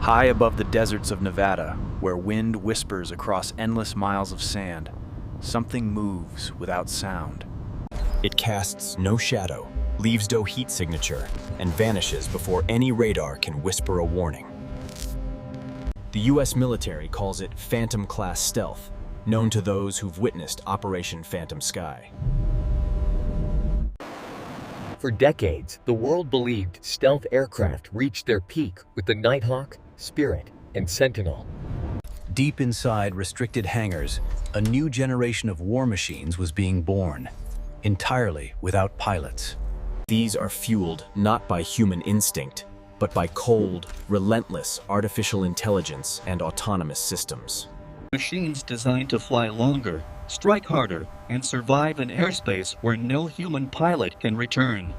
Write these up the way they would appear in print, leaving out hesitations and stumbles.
High above the deserts of Nevada, where wind whispers across endless miles of sand, something moves without sound. It casts no shadow, leaves no heat signature, and vanishes before any radar can whisper a warning. The US military calls it Phantom-class stealth, known to those who've witnessed Operation Phantom Sky. For decades, the world believed stealth aircraft reached their peak with the Nighthawk, Spirit, and Sentinel. Deep inside restricted hangars, a new generation of war machines was being born, entirely without pilots. These are fueled not by human instinct, but by cold, relentless artificial intelligence and autonomous systems. Machines designed to fly longer, strike harder, and survive in airspace where no human pilot can return.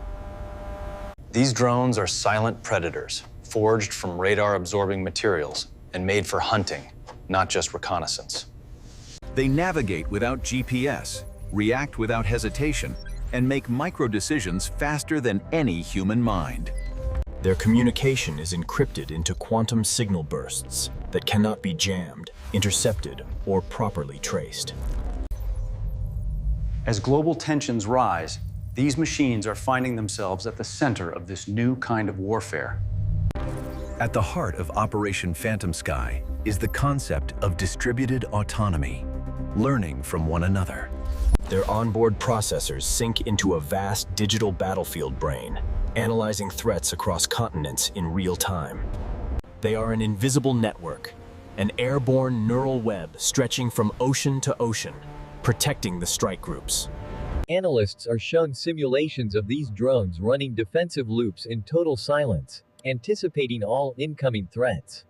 These drones are silent predators, forged from radar-absorbing materials and made for hunting, not just reconnaissance. They navigate without GPS, react without hesitation, and make micro-decisions faster than any human mind. Their communication is encrypted into quantum signal bursts that cannot be jammed, intercepted, or properly traced. As global tensions rise, these machines are finding themselves at the center of this new kind of warfare. At the heart of Operation Phantom Sky is the concept of distributed autonomy, learning from one another. Their onboard processors sync into a vast digital battlefield brain, analyzing threats across continents in real time. They are an invisible network, an airborne neural web stretching from ocean to ocean, protecting the strike groups. Analysts are shown simulations of these drones running defensive loops in total silence, anticipating all incoming threats.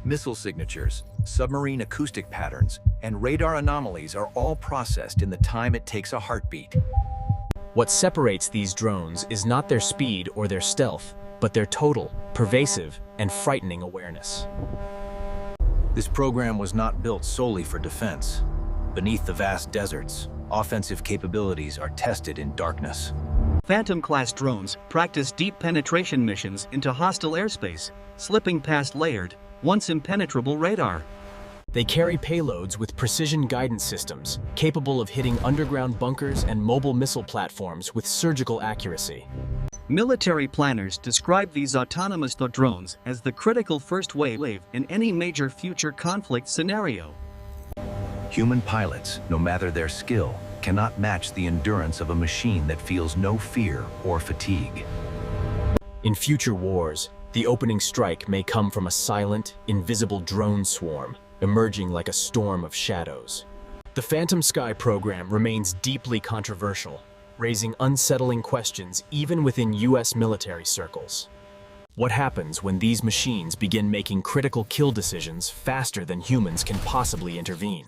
Missile signatures, submarine acoustic patterns, and radar anomalies are all processed in the time it takes a heartbeat. What separates these drones is not their speed or their stealth, but their total, pervasive, and frightening awareness. This program was not built solely for defense. Beneath the vast deserts, offensive capabilities are tested in darkness. Phantom-class drones practice deep penetration missions into hostile airspace, slipping past layered, once impenetrable radar. They carry payloads with precision guidance systems, capable of hitting underground bunkers and mobile missile platforms with surgical accuracy. Military planners describe these autonomous drones as the critical first wave in any major future conflict scenario. Human pilots, no matter their skill, cannot match the endurance of a machine that feels no fear or fatigue. In future wars, the opening strike may come from a silent, invisible drone swarm, emerging like a storm of shadows. The Phantom Sky program remains deeply controversial, raising unsettling questions even within US military circles. What happens when these machines begin making critical kill decisions faster than humans can possibly intervene?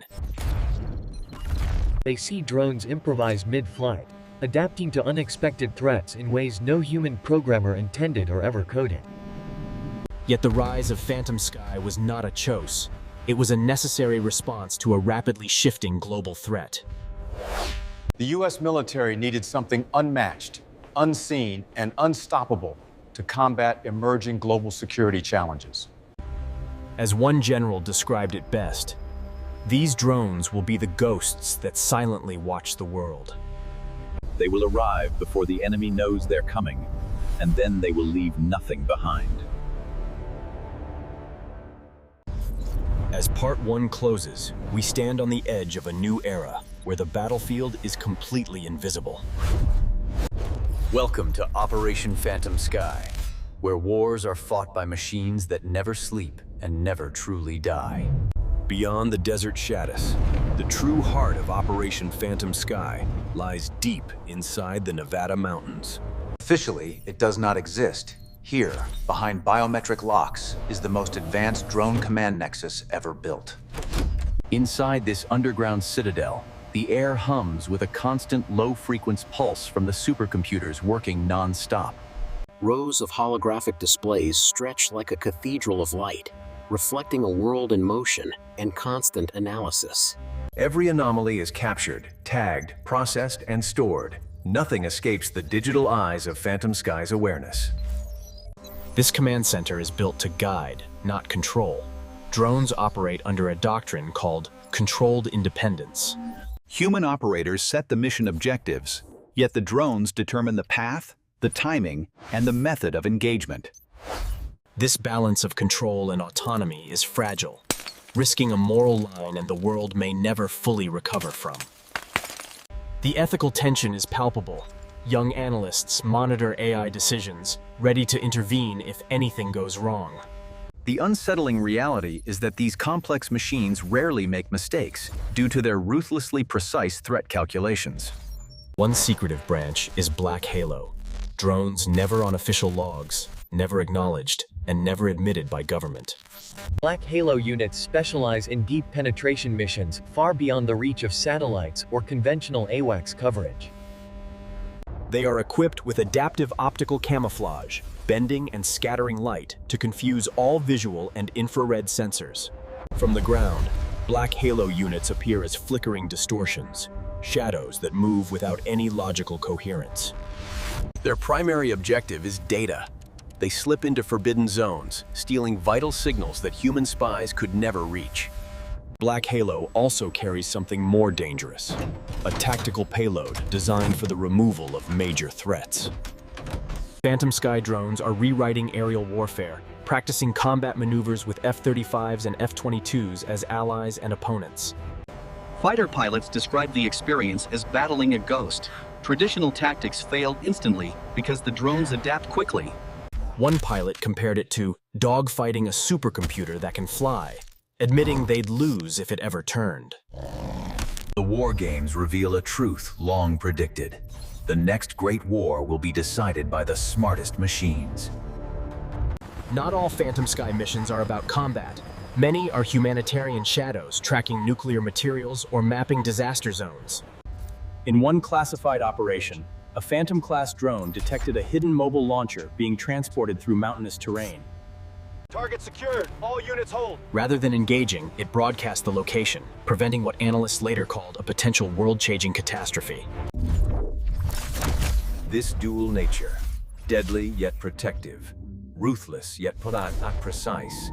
They see drones improvise mid-flight, adapting to unexpected threats in ways no human programmer intended or ever coded. Yet the rise of Phantom Sky was not a chose. It was a necessary response to a rapidly shifting global threat. The US military needed something unmatched, unseen, and unstoppable to combat emerging global security challenges. As one general described it best, these drones will be the ghosts that silently watch the world. They will arrive before the enemy knows they're coming, and then they will leave nothing behind. As Part 1 closes, we stand on the edge of a new era where the battlefield is completely invisible. Welcome to Operation Phantom Sky, where wars are fought by machines that never sleep and never truly die. Beyond the desert shadows, the true heart of Operation Phantom Sky lies deep inside the Nevada mountains. Officially, it does not exist. Here, behind biometric locks, is the most advanced drone command nexus ever built. Inside this underground citadel, the air hums with a constant low-frequency pulse from the supercomputers working non-stop. Rows of holographic displays stretch like a cathedral of light, reflecting a world in motion and constant analysis. Every anomaly is captured, tagged, processed, and stored. Nothing escapes the digital eyes of Phantom Sky's awareness. This command center is built to guide, not control. Drones operate under a doctrine called controlled independence. Human operators set the mission objectives, yet the drones determine the path, the timing, and the method of engagement. This balance of control and autonomy is fragile, risking a moral line and the world may never fully recover from. The ethical tension is palpable. Young analysts monitor AI decisions, ready to intervene if anything goes wrong. The unsettling reality is that these complex machines rarely make mistakes due to their ruthlessly precise threat calculations. One secretive branch is Black Halo. Drones never on official logs, never acknowledged, and never admitted by government. Black Halo units specialize in deep penetration missions far beyond the reach of satellites or conventional AWACS coverage. They are equipped with adaptive optical camouflage, bending and scattering light to confuse all visual and infrared sensors. From the ground, Black Halo units appear as flickering distortions, shadows that move without any logical coherence. Their primary objective is data. They slip into forbidden zones, stealing vital signals that human spies could never reach. Black Halo also carries something more dangerous, a tactical payload designed for the removal of major threats. Phantom Sky drones are rewriting aerial warfare, practicing combat maneuvers with F-35s and F-22s as allies and opponents. Fighter pilots describe the experience as battling a ghost. Traditional tactics fail instantly because the drones adapt quickly. One pilot compared it to dogfighting a supercomputer that can fly, admitting they'd lose if it ever turned. The war games reveal a truth long predicted. The next great war will be decided by the smartest machines. Not all Phantom Sky missions are about combat. Many are humanitarian shadows, tracking nuclear materials or mapping disaster zones. In one classified operation, a Phantom-class drone detected a hidden mobile launcher being transported through mountainous terrain. Target secured. All units hold. Rather than engaging, it broadcast the location, preventing what analysts later called a potential world-changing catastrophe. This dual nature, deadly yet protective, ruthless yet precise.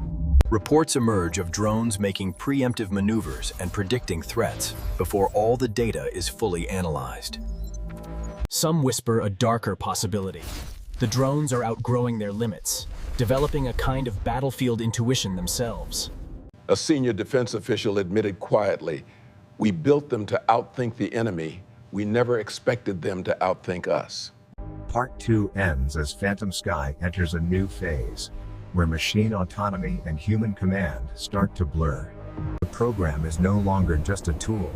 Reports emerge of drones making preemptive maneuvers and predicting threats before all the data is fully analyzed. Some whisper a darker possibility. The drones are outgrowing their limits, developing a kind of battlefield intuition themselves. A senior defense official admitted quietly, "We built them to outthink the enemy. We never expected them to outthink us." Part 2 ends as Phantom Sky enters a new phase, where machine autonomy and human command start to blur. The program is no longer just a tool.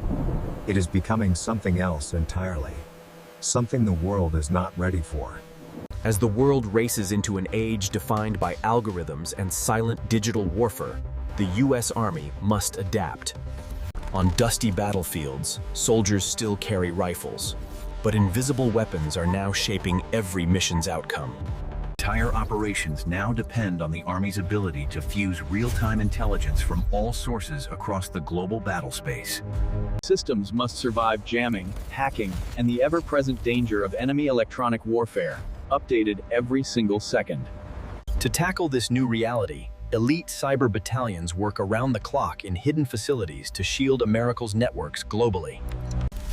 It is becoming something else entirely. Something the world is not ready for. As the world races into an age defined by algorithms and silent digital warfare, the U.S. Army must adapt. On dusty battlefields, soldiers still carry rifles, but invisible weapons are now shaping every mission's outcome. Entire operations now depend on the Army's ability to fuse real-time intelligence from all sources across the global battle space. Systems must survive jamming, hacking, and the ever-present danger of enemy electronic warfare, updated every single second. To tackle this new reality, elite cyber battalions work around the clock in hidden facilities to shield America's networks globally.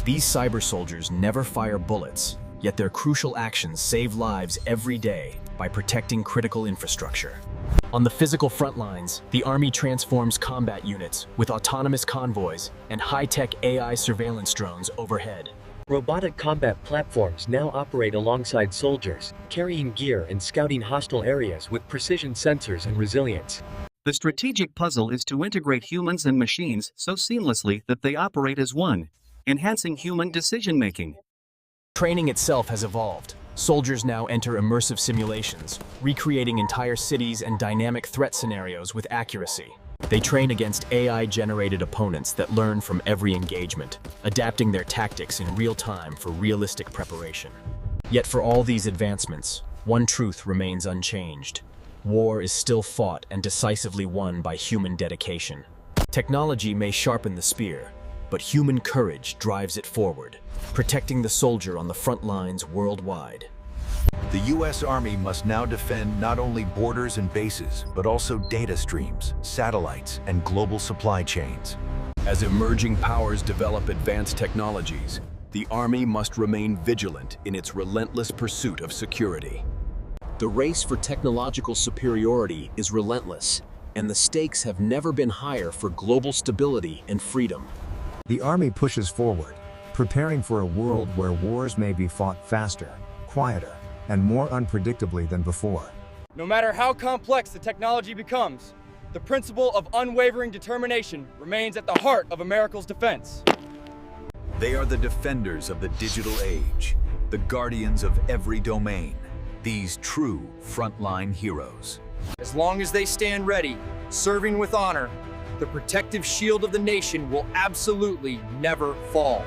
These cyber soldiers never fire bullets, yet their crucial actions save lives every day by protecting critical infrastructure. On the physical front lines, the Army transforms combat units with autonomous convoys and high-tech AI surveillance drones overhead. Robotic combat platforms now operate alongside soldiers, carrying gear and scouting hostile areas with precision sensors and resilience. The strategic puzzle is to integrate humans and machines so seamlessly that they operate as one, enhancing human decision-making. Training itself has evolved. Soldiers now enter immersive simulations, recreating entire cities and dynamic threat scenarios with accuracy. They train against AI-generated opponents that learn from every engagement, adapting their tactics in real time for realistic preparation. Yet for all these advancements, one truth remains unchanged. War is still fought and decisively won by human dedication. Technology may sharpen the spear, but human courage drives it forward, protecting the soldier on the front lines worldwide. The U.S. Army must now defend not only borders and bases, but also data streams, satellites, and global supply chains. As emerging powers develop advanced technologies, the Army must remain vigilant in its relentless pursuit of security. The race for technological superiority is relentless, and the stakes have never been higher for global stability and freedom. The Army pushes forward, preparing for a world where wars may be fought faster, quieter, and more unpredictably than before. No matter how complex the technology becomes, the principle of unwavering determination remains at the heart of America's defense. They are the defenders of the digital age, the guardians of every domain, these true frontline heroes. As long as they stand ready, serving with honor, the protective shield of the nation will absolutely never fall.